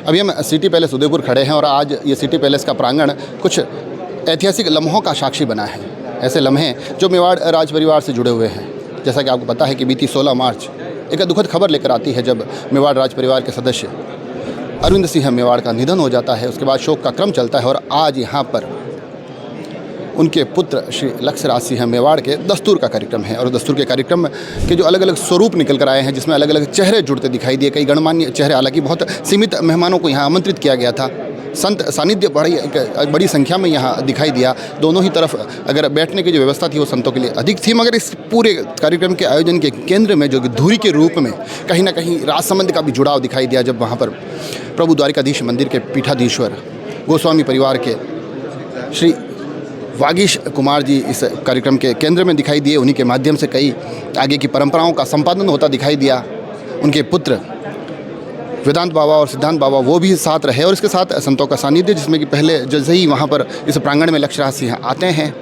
अभी हम city palace Udaipur खड़े हैं और आज ये सिटी पैलेस का प्रांगण कुछ ऐतिहासिक लम्हों का साक्षी बना है। ऐसे लम्हे जो मेवाड़ राज परिवार से जुड़े हुए हैं। जैसा कि आपको पता है कि बीती 16 मार्च एक दुखद खबर लेकर आती है जब मेवाड़ राज परिवार के सदस्य अरविंद सिंह मेवाड़ का निधन हो जाता है। उसके बाद शोक का क्रम चलता है और आज यहाँ पर उनके पुत्र श्री लक्ष्यराज सिंह मेवाड़ के दस्तूर का कार्यक्रम है और दस्तूर के कार्यक्रम के जो अलग अलग स्वरूप निकल कर आए हैं, जिसमें अलग अलग चेहरे जुड़ते दिखाई दिए। कई गणमान्य चेहरे, हालांकि बहुत सीमित मेहमानों को यहाँ आमंत्रित किया गया था। संत सानिध्य बड़ी संख्या में यहाँ दिखाई दिया। दोनों ही तरफ अगर बैठने की जो व्यवस्था थी वो संतों के लिए अधिक थी, मगर इस पूरे कार्यक्रम के आयोजन के केंद्र में जो कि धुरी के रूप में कहीं ना कहीं राजसमंद का भी जुड़ाव दिखाई दिया, जब वहाँ पर प्रभु द्वारिकाधीश मंदिर के पीठाधीश्वर गोस्वामी परिवार के श्री वागीश कुमार जी इस कार्यक्रम के केंद्र में दिखाई दिए। उन्हीं के माध्यम से कई आगे की परंपराओं का संपादन होता दिखाई दिया। उनके पुत्र वेदांत बाबा और सिद्धांत बाबा वो भी साथ रहे और इसके साथ संतों का सानिध्य, जिसमें कि पहले जैसे ही वहाँ पर इस प्रांगण में लक्ष्यराज सिंह आते हैं,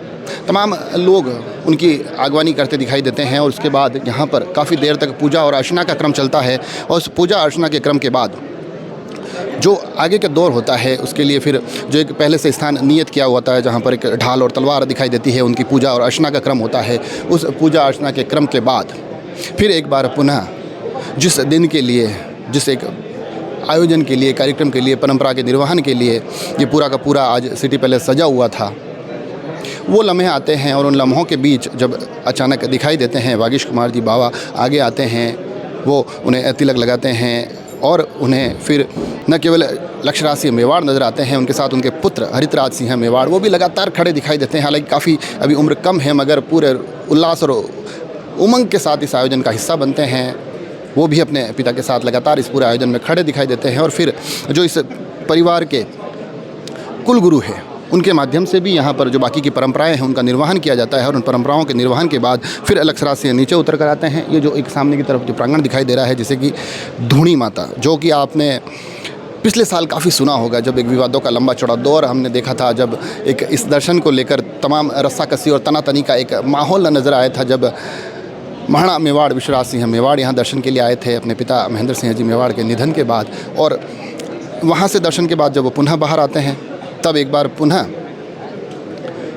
तमाम लोग उनकी आगवानी करते दिखाई देते हैं और उसके बाद यहाँ पर काफ़ी देर तक पूजा और अर्चना का क्रम चलता है। और उस पूजा अर्चना के क्रम के बाद जो आगे का दौर होता है उसके लिए फिर जो एक पहले से स्थान नियत किया हुआ है, जहाँ पर एक ढाल और तलवार दिखाई देती है, उनकी पूजा और अर्चना का क्रम होता है। उस पूजा अर्चना के क्रम के बाद फिर एक बार पुनः जिस दिन के लिए, जिस एक आयोजन के लिए, कार्यक्रम के लिए, परंपरा के निर्वहन के लिए ये पूरा का पूरा आज सिटी पैलेस सजा हुआ था, वो लम्हे आते हैं। और उन लम्हों के बीच जब अचानक दिखाई देते हैं वागीश कुमार जी बाबा आगे आते हैं, वो उन्हें तिलक लगाते हैं और उन्हें फिर न केवल लक्ष्यराज सिंह मेवाड़ नज़र आते हैं, उनके साथ उनके पुत्र हरितराज सिंह मेवाड़ वो भी लगातार खड़े दिखाई देते हैं। हालांकि काफ़ी अभी उम्र कम है, मगर पूरे उल्लास और उमंग के साथ इस आयोजन का हिस्सा बनते हैं। वो भी अपने पिता के साथ लगातार इस पूरे आयोजन में खड़े दिखाई देते हैं। और फिर जो इस परिवार के कुलगुरु हैं, उनके माध्यम से भी यहाँ पर जो बाकी की परंपराएं हैं उनका निर्वहन किया जाता है। और उन परंपराओं के निर्वहन के बाद फिर लक्ष्यराज सिंह नीचे उतर कर आते हैं। ये जो एक सामने की तरफ जो प्रांगण दिखाई दे रहा है, जैसे कि धूणी माता, जो कि आपने पिछले साल काफ़ी सुना होगा, जब एक विवादों का लंबा चौड़ा दौर हमने देखा था, जब एक इस दर्शन को लेकर तमाम रस्साकसी और तनातनी का एक माहौल नज़र आया था, जब महाराणा मेवाड़ विश्वराज सिंह मेवाड़ यहाँ दर्शन के लिए आए थे अपने पिता महेंद्र सिंह जी मेवाड़ के निधन के बाद। और वहाँ से दर्शन के बाद जब वो पुनः बाहर आते हैं, तब एक बार पुनः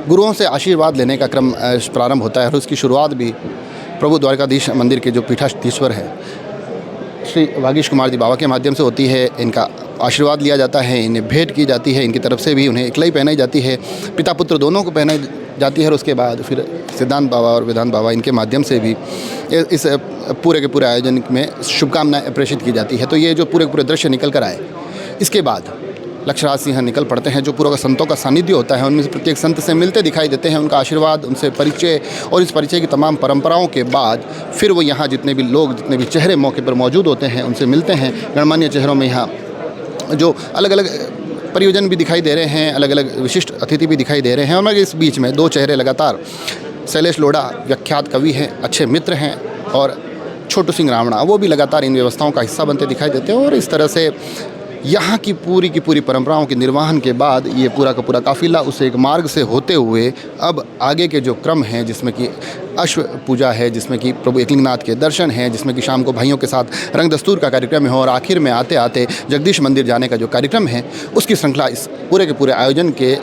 गुरुओं से आशीर्वाद लेने का क्रम प्रारंभ होता है। और उसकी शुरुआत भी प्रभु द्वारिकाधीश मंदिर के जो पीठाधीश्वर हैं श्री वागीश कुमार जी बाबा के माध्यम से होती है। इनका आशीर्वाद लिया जाता है, इन्हें भेंट की जाती है, इनकी तरफ से भी उन्हें इकलाई पहनाई जाती है, पिता पुत्र दोनों को पहनाई जाती है। और उसके बाद फिर सिद्धांत बाबा और वेदांत बाबा इनके माध्यम से भी इस पूरे के पूरे आयोजन में शुभकामनाएं प्रेषित की जाती है। तो ये जो पूरे पूरे दृश्य निकल कर आए, इसके बाद लक्ष्यराज सिंह निकल पड़ते हैं। जो पूरा का संतों का सानिध्य होता है, उनमें से प्रत्येक संत से मिलते दिखाई देते हैं, उनका आशीर्वाद, उनसे परिचय और इस परिचय की तमाम परंपराओं के बाद फिर वो यहाँ जितने भी लोग, जितने भी चेहरे मौके पर मौजूद होते हैं, उनसे मिलते हैं। गणमान्य चेहरों में यहाँ जो अलग अलग परियोजन भी दिखाई दे रहे हैं, अलग अलग विशिष्ट अतिथि भी दिखाई दे रहे हैं। और इस बीच में दो चेहरे लगातार, शैलेश लोढ़ा विख्यात कवि हैं, अच्छे मित्र हैं, और छोटू सिंह रावणा वो भी लगातार इन व्यवस्थाओं का हिस्सा बनते दिखाई देते हैं। और इस तरह से यहाँ की पूरी परंपराओं के निर्वहन के बाद ये पूरा का पूरा काफिला उस एक मार्ग से होते हुए अब आगे के जो क्रम हैं, जिसमें कि अश्व पूजा है, जिसमें कि प्रभु एकलिंगनाथ के दर्शन हैं, जिसमें कि शाम को भाइयों के साथ रंग दस्तूर का कार्यक्रम है, और आखिर में आते आते जगदीश मंदिर जाने का जो कार्यक्रम है, उसकी श्रृंखला इस पूरे के पूरे आयोजन के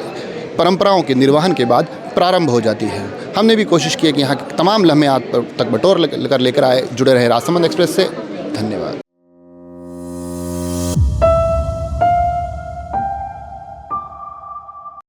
परंपराओं के निर्वहन के बाद प्रारंभ हो जाती है। हमने भी कोशिश की है कि यहाँ के तमाम लम्हे आप तक बटोर कर लेकर आए। जुड़े रहे राजसमंद एक्सप्रेस से। धन्यवाद।